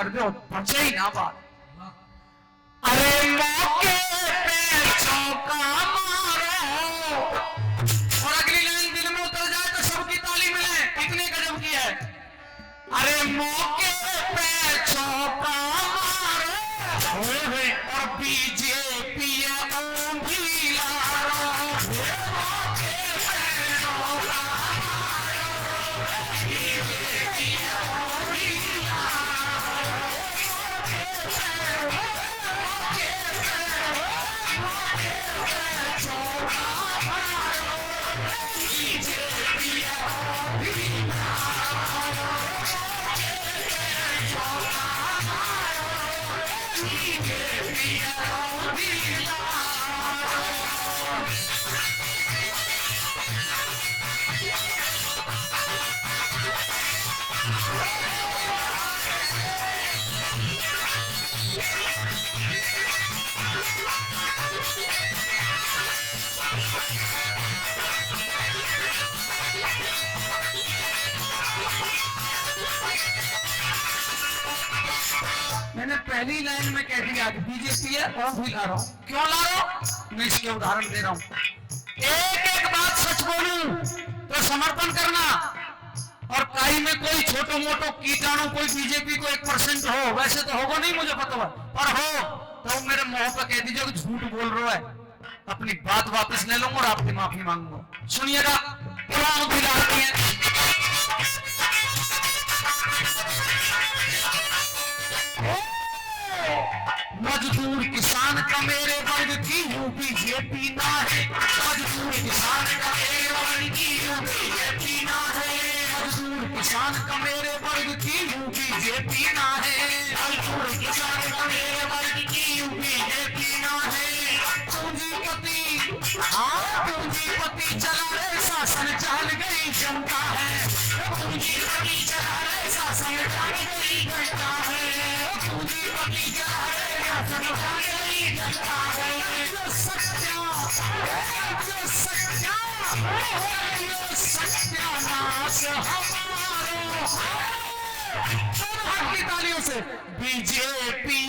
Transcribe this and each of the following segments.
कर दो, बचे ही ना बात। अरे मौके पे चौका मारो, और अगली लाइन दिल में उतर जाए तो सबकी ताली मिले, कितने गजब की है। अरे मौके पे चौका मारो और बीजेपी ऊंधी लारो, मैंने पहली लाइन में कह दिया बीजेपी है और भी ला रहा हूं। क्यों ला रहा हूं? मैं इसके उदाहरण दे रहा हूं। एक एक बात सच बोलूं तो समर्थन करना, और काई में कोई छोटो मोटो कीटाणु कोई बीजेपी को 1% हो, वैसे तो होगा नहीं मुझे पता है, पर हो तो मेरे मुंह पर कह दीजिए कि झूठ बोल रहा है, अपनी बात वापस ले लूंगा और आपकी माफी मांगूंगा। सुनिएगा, क्यों भी लाती है। मजदूर किसान का मेरे वर्ग की बीजेपी ना है, मजदूर किसान का मेरे वर्ग की बीजेपी ना है, मजदूर किसान का मेरे वर्ग की बीजेपी ना है, मजदूर किसान का मेरे वर्ग की बीजेपी ना है। पूंजीपति पूंजीपति चला रहे शासन चाल गई जनता है, पूंजीपति चला रहे शासन चाल गई जनता है, पूंजीपति चला रहे शासन चाल गई जनता है। जो सत्यानाश हमारो, हाथ की तालियों से बीजेपी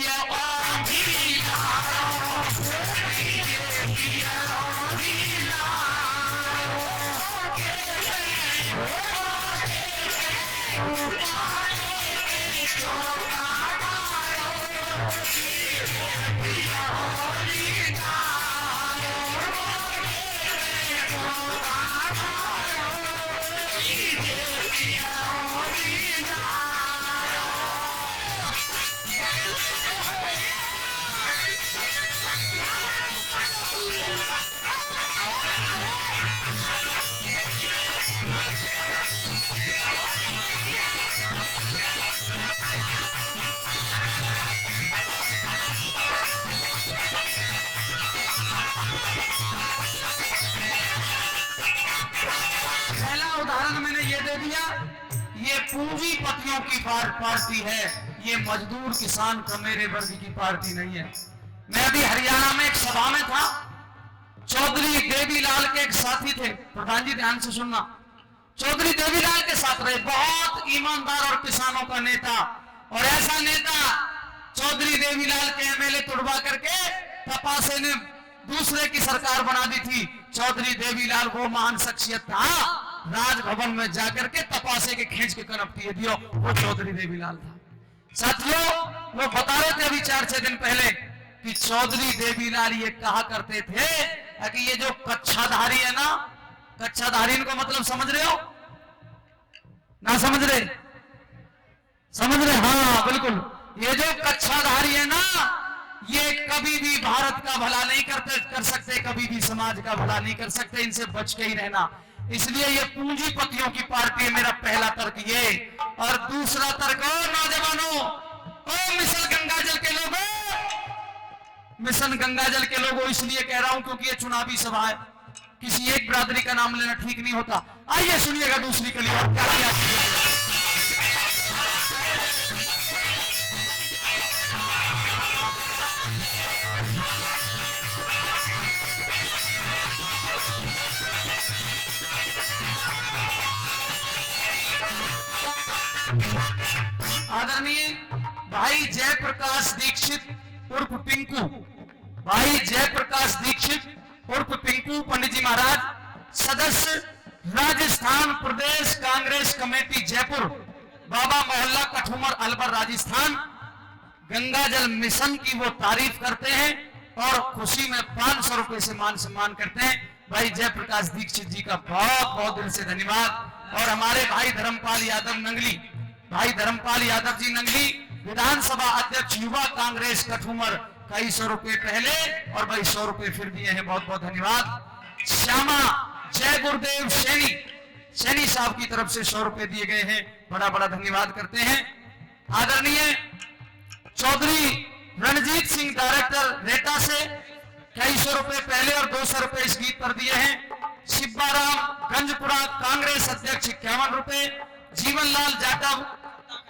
ये पूंजीपतियों की पार्टी है, ये मजदूर किसान का मेरे वर्ग की पार्टी नहीं है। मैं अभी हरियाणा में एक सभा में था, चौधरी देवीलाल के एक साथी थे, प्रधान जी ध्यान से सुनना, चौधरी देवीलाल के साथ रहे, बहुत ईमानदार और किसानों का नेता, और ऐसा नेता चौधरी देवीलाल के एमएलए तुड़वा करके तपासे ने दूसरे की सरकार बना दी थी। चौधरी देवीलाल वो महान शख्सियत था, राजभवन में जाकर के तपासे के खींच के कनपटी दियो, वो चौधरी देवीलाल था। साथियों, वो बता रहे थे अभी 4-6 दिन पहले कि चौधरी देवीलाल ये कहा करते थे कि ये जो कच्छाधारी है ना, कच्छाधारी इनको मतलब समझ रहे हो ना? समझ रहे? समझ रहे? हाँ बिल्कुल। ये जो कच्छाधारी है ना, ये कभी भी भारत का भला नहीं कर सकते, कभी भी समाज का भला नहीं कर सकते, इनसे बच के ही रहना। इसलिए ये पूंजीपतियों की पार्टी है, मेरा पहला तर्क ये। और दूसरा तर्क, नौजवानों, मिशन गंगाजल के लोगों, मिशन गंगाजल के लोगों, इसलिए कह रहा हूं क्योंकि ये चुनावी सभा है, किसी एक बिरादरी का नाम लेना ठीक नहीं होता। आइए सुनिएगा दूसरी कली और क्या किया। आदरणीय भाई जयप्रकाश दीक्षित उर्फ पिंकू, भाई जयप्रकाश दीक्षित उर्फ पिंकू पंडित जी महाराज, सदस्य राजस्थान प्रदेश कांग्रेस कमेटी जयपुर, बाबा मोहल्ला कठुमर अलवर राजस्थान। गंगा जल मिशन की वो तारीफ करते हैं और खुशी में 500 रुपए से मान सम्मान करते हैं। भाई जयप्रकाश दीक्षित जी का बहुत बहुत दिल से धन्यवाद। और हमारे भाई धर्मपाल यादव नंगली, भाई धर्मपाल यादव जी नंगली, विधानसभा अध्यक्ष युवा कांग्रेस कठुमर, कई 100 रुपए पहले और भाई 100 रुपए फिर दिए हैं, बहुत बहुत धन्यवाद। श्यामा जय गुरुदेव सैनी साहब की तरफ से 100 रुपए दिए गए हैं, बड़ा बड़ा धन्यवाद करते हैं। आदरणीय चौधरी रणजीत सिंह डायरेक्टर रेटा से कई 100 रुपए पहले और 200 रुपए इस गीत पर दिए हैं। शिब्बाराम गंजपुरा कांग्रेस अध्यक्ष 51 रुपए, जीवनलाल जाटव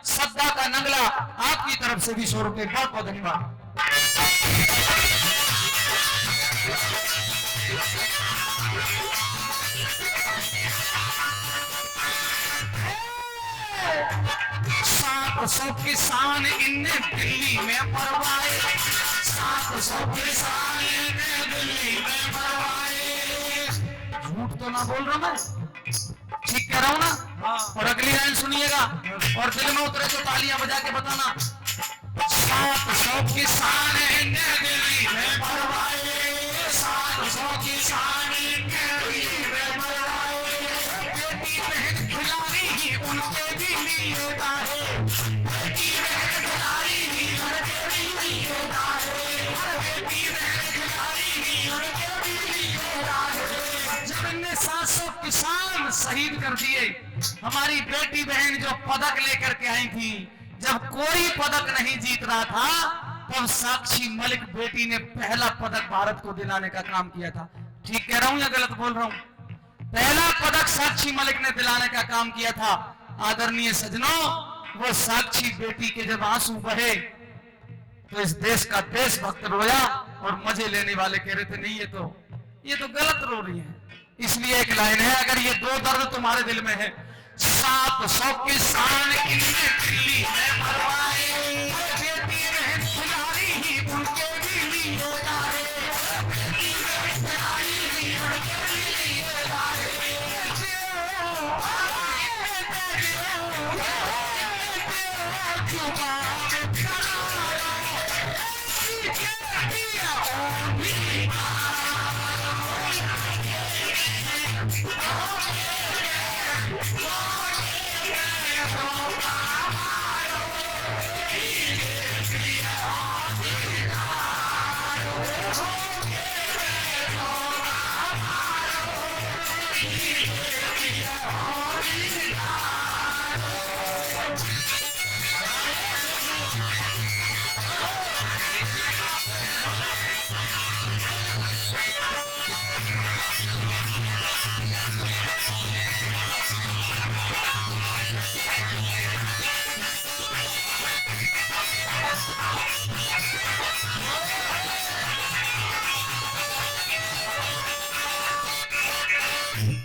सद्दा का नंगला आपकी तरफ से भी 100 रुपए, बहुत बहुत धन्यवाद। सौ किसान इन्हें दिल्ली में मरवाए, 700 किसान इन्हें दिल्ली में मरवाए। झूठ तो ना बोल रहा मैं, ठीक कह रहा हूं ना? और अगली लाइन सुनिएगा और दिल में उतरे तो तालियां बजा के बताना। 700 किसान इन्हें दिल्ली में मरवाए, 700 किसान इन्हें दिल्ली में मरवाए। बेटी बहन खिलाड़ी ही उनके भी लिए है, बेटी बहन खिलाड़ी ही उनके भी लिए है, बेटी बहन खिलाड़ी ही उनके भी लिए है। जब इनने 700 किसान शहीद कर दिए, हमारी बेटी बहन जो पदक लेकर के आई थी, जब कोई पदक नहीं जीत रहा था, तब साक्षी मलिक बेटी ने पहला पदक भारत को दिलाने का काम किया था। ठीक कह रहा हूं या गलत बोल रहा हूं? पहला पदक साक्षी मलिक ने दिलाने का काम किया था। आदरणीय सज्जनों, वो साक्षी बेटी के जब आंसू बहे तो इस देश का देशभक्त रोया और मजे लेने वाले कह रहे थे नहीं ये तो गलत रो रही है। इसलिए एक लाइन है, अगर ये दो दर्द तुम्हारे दिल में है, 700 किसान इनने दिल्ली में मरवाए, बेटी बहन खिलाड़ी ही उनके भी लिए लाए, बेटी बहन खिलाड़ी ही उनके भी लिए लाए।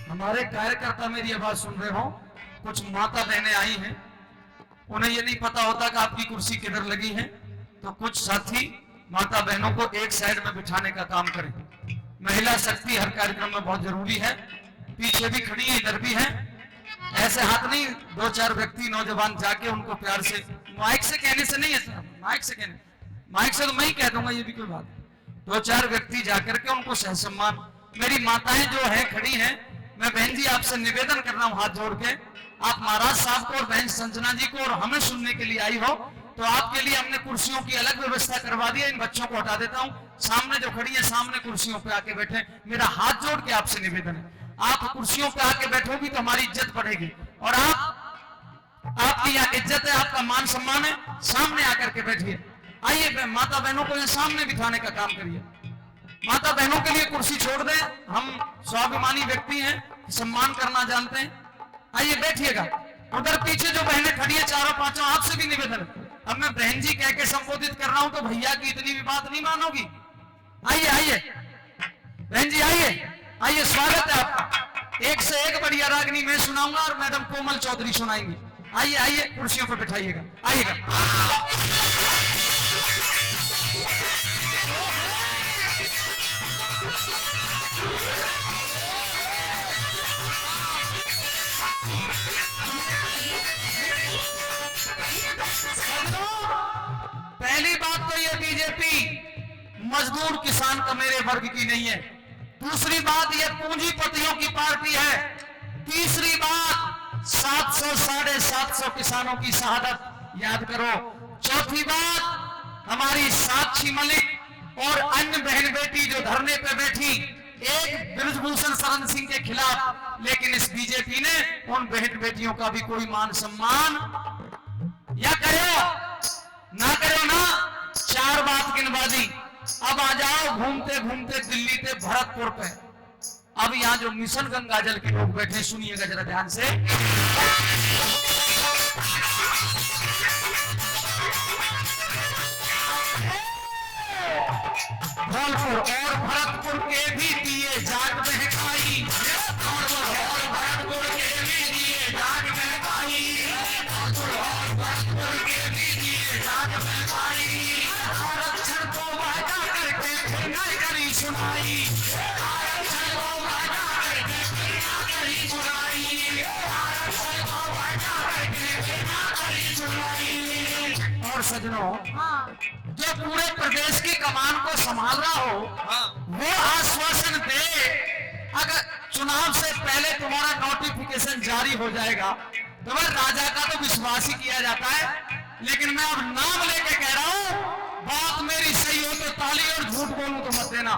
हमारे कार्यकर्ता मेरी आवाज सुन रहे हो, कुछ माता बहनें आई हैं, उन्हें ये नहीं पता होता कि आपकी कुर्सी किधर लगी है, तो कुछ साथी माता बहनों को एक साइड में बिठाने का काम करें। महिला शक्ति हर कार्यक्रम में बहुत जरूरी है। पीछे भी खड़ी है, इधर भी है। ऐसे हाथ नहीं, 2-4 व्यक्ति नौजवान जाके उनको प्यार से, माइक से कहने से नहीं है, माइक से तो मैं ही कह दूंगा, ये भी कोई बात। 2-4 व्यक्ति जाकर के उनको सह सम्मान, मेरी माताएं जो है खड़ी हैं, मैं बहन जी आपसे निवेदन कर रहा हूं हाथ जोड़ के, आप महाराज साहब को और बहन संजना जी को और हमें सुनने के लिए आई हो, तो आपके लिए हमने कुर्सियों की अलग व्यवस्था करवा दी है। इन बच्चों को हटा देता हूं, सामने जो खड़ी है सामने कुर्सियों पे आके बैठे। मेरा हाथ जोड़ के आपसे निवेदन है, आप कुर्सियों पे आके बैठोगी तो हमारी इज्जत बढ़ेगी, और आपकी यहाँ इज्जत है, आपका मान सम्मान है, सामने आकर के बैठिए। आइए माता बहनों को सामने बिठाने का काम करिए। माता बहनों के लिए कुर्सी छोड़ दें, हम स्वाभिमानी व्यक्ति हैं, सम्मान करना जानते हैं। आइए बैठिएगा। उधर पीछे जो बहनें खड़ी है 4-5, आपसे भी निवेदन, अब मैं बहन जी कह के संबोधित कर रहा हूं तो भैया की इतनी भी बात नहीं मानोगी। आइए बहन जी, आइए, स्वागत है आपका। एक से एक बढ़िया रागनी मैं सुनाऊंगा और मैडम कोमल चौधरी सुनाएंगी। आइए आइए, कुर्सियों पर बैठाइएगा, आइएगा। पहली बात तो ये बीजेपी मजदूर किसान का मेरे वर्ग की नहीं है। दूसरी बात ये पूंजीपतियों की पार्टी है। तीसरी बात 700 750 किसानों की शहादत याद करो। चौथी बात हमारी साक्षी मलिक और अन्य बहन बेटी जो धरने पे बैठी, एक ब्रजभूषण शरण सिंह के खिलाफ, लेकिन इस बीजेपी ने उन बहन बेटियों का भी कोई मान सम्मान या करो ना करो ना। चार बात गिनवा दी। अब आ जाओ घूमते घूमते दिल्ली से भरतपुर पे। अब यहाँ जो मिशन गंगा जल के लोग बैठे, सुनिएगा जरा ध्यान से। धौलपुर और भरतपुर के भी दिए जाग महकाई, और भरतपुर के भी दिए जाग महकाई, और भरतपुर के भी दिए जाग महकाई। आरक्षण को वादा करके फिर न करी सुनाई, आरक्षण को वादा करके फिर न करी सुनाई, आरक्षण को वादा करके फिर न करी सुनाई। और सजनों, जो पूरे प्रदेश की कमान को संभाल रहा हो, वो आश्वासन दे अगर चुनाव से पहले तुम्हारा नोटिफिकेशन जारी हो जाएगा तो वह राजा का तो विश्वास ही किया जाता है। लेकिन मैं अब नाम लेके कह रहा हूं, बात मेरी सही हो तो ताली और झूठ बोलूं तो मत देना।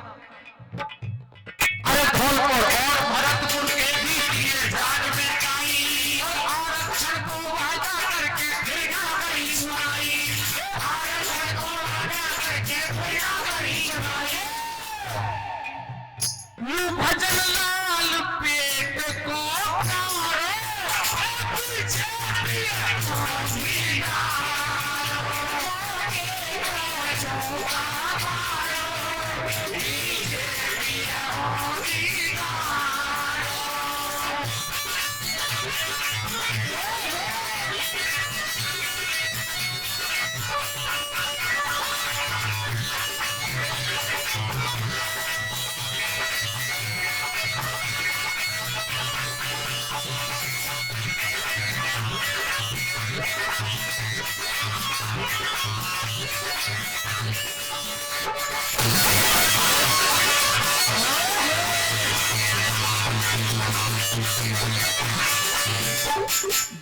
अरे धौलपुर और भरतपुर के भी दिए जाग महकाई, आरक्षण को वादा करके फिर न करी सुनाई, आरक्षण को वादा करके फिर न करी सुनाई। यूं भजन लाल पेट को कारो, पीछे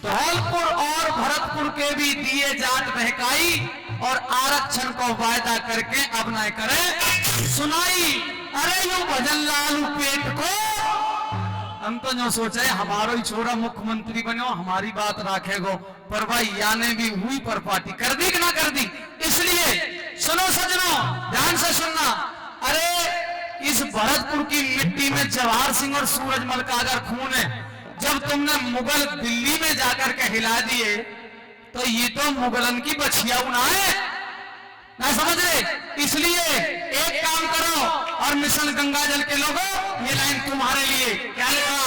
धौलपुर और भरतपुर के भी दिए जाट महकाई, और आरक्षण को वायदा करके अब न करे सुनाई। अरे यूं भजन लाल पेट को, हम तो जो सोचे हमारो ही छोरा मुख्यमंत्री बनो, हमारी बात राखेगो, पर भाई याने भी हुई पर पार्टी कर दी कि ना कर दी। इसलिए सुनो सजनों, ध्यान से सुनना। अरे इस भरतपुर की मिट्टी में जवाहर सिंह और सूरजमल का अगर खून है, जब तुमने मुगल दिल्ली में जाकर के हिला दिए, तो ये तो मुगलन की बछिया ना है, ना समझ रहे। इसलिए एक काम करो, और मिशन गंगा जल के लोगों, ये लाइन तुम्हारे लिए। क्या लिखा?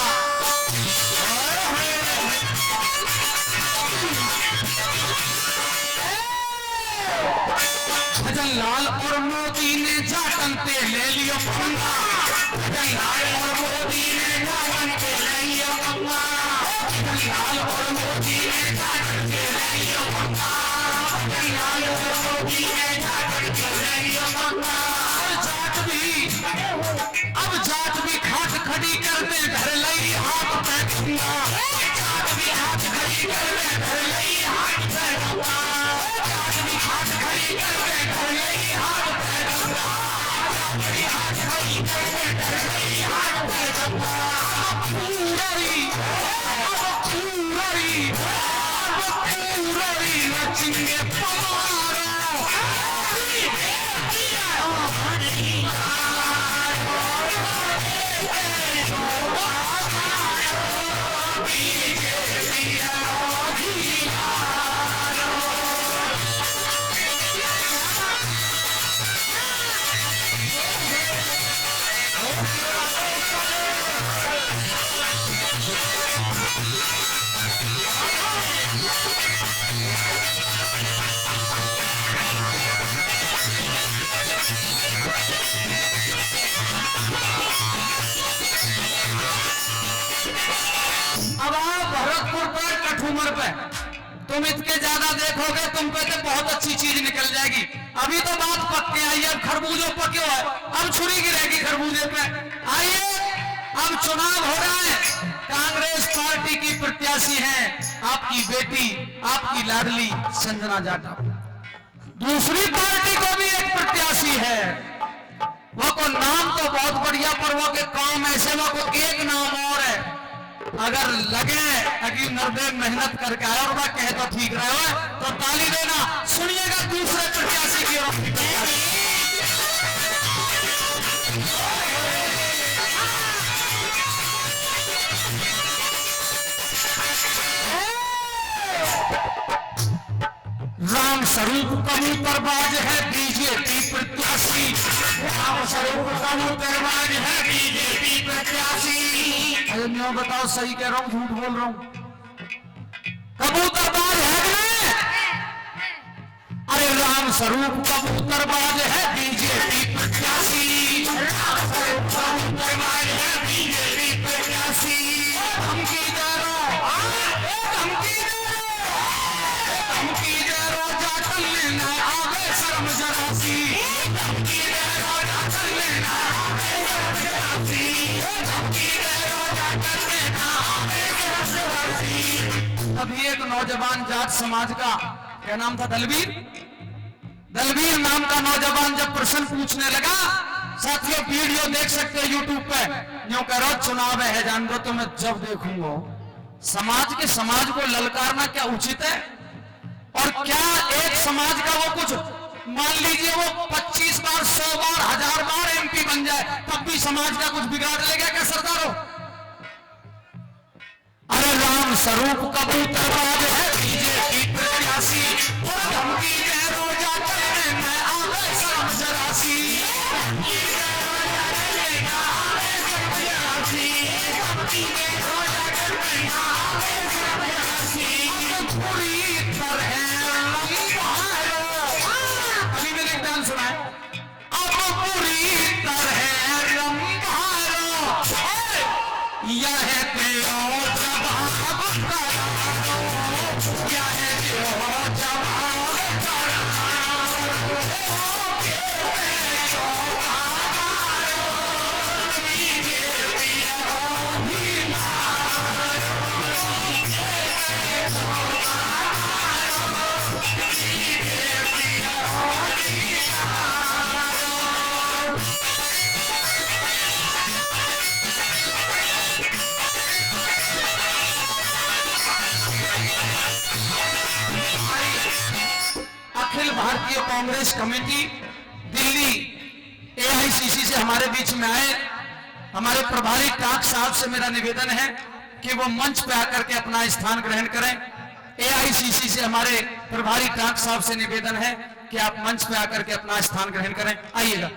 भजन लाल और मोदी ने जाटन पे ले लियो पंगा, भजन लाल और मोदी ने जाटन पे ले लियो पंगा, भजन लाल और मोदी ने जाटन पे ले लियो पंगा, भजन लाल और मोदी ने जाटन पे ले लियो पंगा। अब जाट भी खाट खड़ी करने धर लई हाथ पे गंगा, जाट भी हाथ खड़ी करने धर लई हाथ पे गंगा, जाट भी हाथ खड़ी करने धर लई हाथ पे गंगा, जाट भी हाथ खड़ी करने धर लई हाथ पे गंगा। पूरी नचिंगे पवारो, अब आओ भरतपुर पे, कठुमर पे, तुम इतने ज्यादा देखोगे तुम पे तो बहुत अच्छी चीज निकल जाएगी। अभी तो बात पक्के आई है, अब खरबूजो पक्के है, अब छुरी गिरेगी खरबूजे पे। आइए, अब चुनाव हो रहा है, कांग्रेस पार्टी की प्रत्याशी है आपकी बेटी, आपकी लाडली संजना जाटव। दूसरी पार्टी को भी एक प्रत्याशी है, वो को नाम तो बहुत बढ़िया, पर वो के काम ऐसे, वो को एक नाम और है। अगर लगे अगर नर्दे मेहनत करके आया और कहे तो ठीक रहे हो तो ताली देना। सुनिएगा दूसरे प्रत्याशी की ओर। राम स्वरूप कबूतरबाज है बीजेपी प्रत्याशी, राम स्वरूप कबूतरबाज है बीजेपी प्रत्याशी। अरे मैं बताओ सही कह रहा हूँ झूठ बोल रहा हूँ? कबूतरबाज है कि नहीं? अरे राम स्वरूप कबूतरबाज है बीजेपी प्रत्याशी, राम स्वरूप कबूतरबाज है बीजेपी प्रत्याशी। धमकी दे रहा, धमकी दे रहा, धमकी दे रहा, जाटल लेना आगे शर्म जरा सी, धमकी दे रहा, जाटल लेना आगे शर्म जरा सी, धमकी दे रहा, जाटल लेना आगे शर्म जरा सी। अभी एक नौजवान जाट समाज का, क्या नाम था, दलवीर, दलवीर नाम का नौजवान जब प्रश्न पूछने लगा, साथियों वीडियो देख सकते हो यूट्यूब पे, यूं करो चुनाव है जान दो तो मैं जब देखूंगा। समाज को ललकारना क्या उचित है? और क्या एक समाज का वो कुछ, मान लीजिए वो 25 बार 100 बार 1000 बार एमपी बन जाए तब भी समाज का कुछ बिगाड़ लेगा क्या सरदारों? अरे राम स्वरूप कबूतरबाज है बीजेपी प्रत्याशी, धमकी दे रोजा चलने में आगे शर्म जरा सी, धमकी दे रोजा चलने में आगे शर्म जरा सी, धमकी दे रोजा चलने में आगे शर्म जरा सी। पूरी तरह लंबारो, अभी मैंने एक गान सुना है, अब पूरी तरह लंबारो यह है तेरा जवाब करो, यह है तेरा जवाब करो, अखिल भारतीय कांग्रेस कमेटी दिल्ली एआईसीसी से हमारे बीच में आए। हमारे प्रभारी टाक साहब से मेरा निवेदन है कि वो मंच पे आकर के अपना स्थान ग्रहण करें। एआईसीसी से हमारे प्रभारी टाक साहब से निवेदन है कि आप मंच पे आकर के अपना स्थान ग्रहण करें। आइएगा।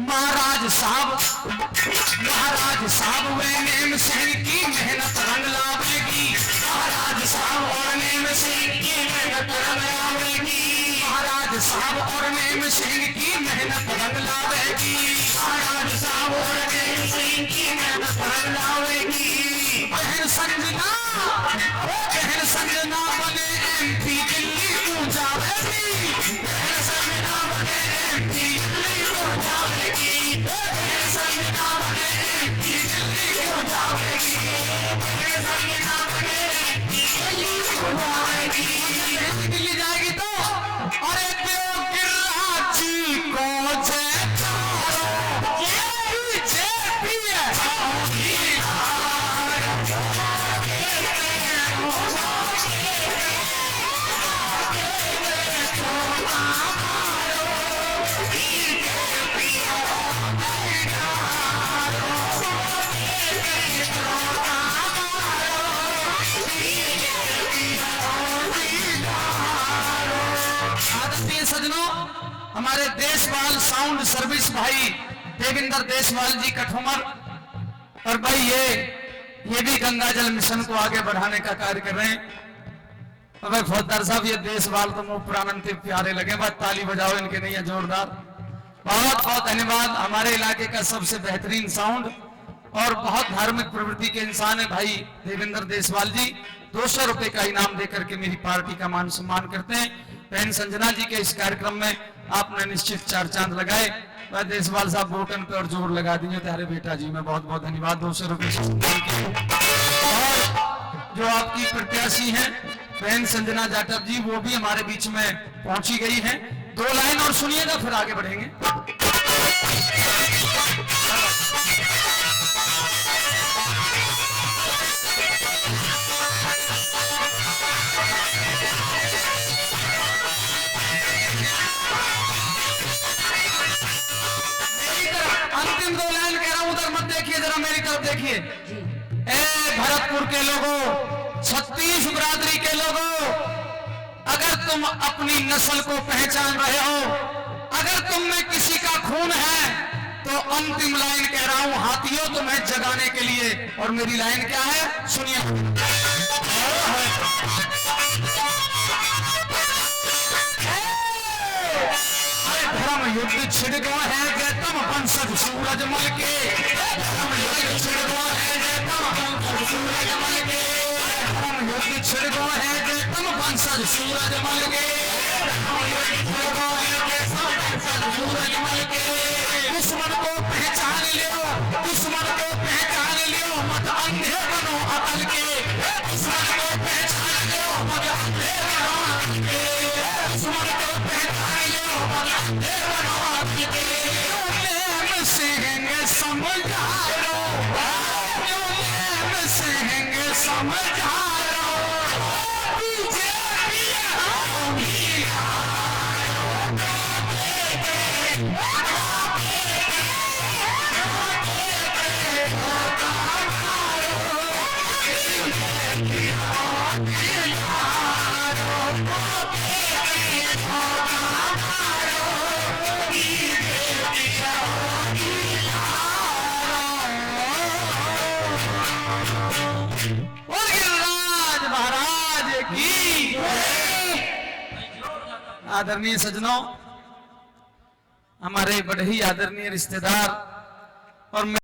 महाराज साहब वे नेम सिंह की मेहनत रंग लावेगी, महाराज साहब और नेम सिंह की मेहनत रंग लावेगी, महाराज साहब और नेम सिंह की मेहनत रंग लावेगी, महाराज साहब और नेम सिंह की मेहनत रंग लावेगी। बहन संजना बने एमपी दिल्ली जावेगी, बहन संजना बने एमपी दिल्ली जावेगी, बहन संजना बने एमपी दिल्ली जावेगी, बहन संजना बने एमपी दिल्ली जावेगी। दिल्ली जाएगी तो अरे देवगिराजी को जयकारो, जेपी है हमारे देशवाल साउंड सर्विस भाई देवेंद्र देशवाल जी कठुमर, और भाई ये भी गंगा जल मिशन को आगे बढ़ाने का कार्य कर रहे हैं। और भाई फौजदार साहब ये देशवाल तो मुझे प्राणंतिक प्यारे लगे, बस ताली बजाओ इनके लिए जोरदार। बहुत बहुत धन्यवाद। हमारे इलाके का सबसे बेहतरीन साउंड और बहुत धार्मिक प्रवृत्ति के इंसान है भाई देवेंद्र देशवाल जी। 200 रुपए का इनाम देकर के मेरी पार्टी का मान सम्मान करते हैं। बहन संजना जी के इस कार्यक्रम में आपने निश्चित 4 चांद लगाए। वह देशवाल साहब बोटन पे और जोर लगा दीजिए तारे बेटा जी में बहुत बहुत धन्यवाद। 200 रुपए और जो आपकी प्रत्याशी हैं बहन संजना जाटव जी, वो भी हमारे बीच में पहुंची गई हैं। 2 लाइन और सुनिएगा फिर आगे बढ़ेंगे। अंतिम 2 लाइन कह रहा हूं, उधर मत देखिए, जरा मेरी तरफ देखिए। ए भरतपुर के लोगों, 36 बिरादरी के लोगों, अगर तुम अपनी नस्ल को पहचान रहे हो, अगर तुम में किसी का खून है, तो अंतिम लाइन कह रहा हूं, हाथियों तुम्हें जगाने के लिए। और मेरी लाइन क्या है सुनिए। धर्म युद्ध छिड़ गया है जैतम वंशज सूरजमल के, धर्म युद्ध छिड़ गया है जैतम वंशज सूरजमल के, धर्म युद्ध छिड़ गया है जैतम वंशज सूरजमल के, धर्म युद्ध छिड़ गया है जैतम वंशज सूरजमल के। दुश्मन को पहचान लियो, दुश्मन को पहचान लियो, मत अंधे बनो अकल के, दुश्मन को पहचान लियो, मत अंधे बनो अकल के, दुश्मन को पहचान लियो, मत अंधे बनो अकल के। समझारो, समझारो, बीजेपी आदरणीय सज्जनों, हमारे बड़े ही आदरणीय रिश्तेदार और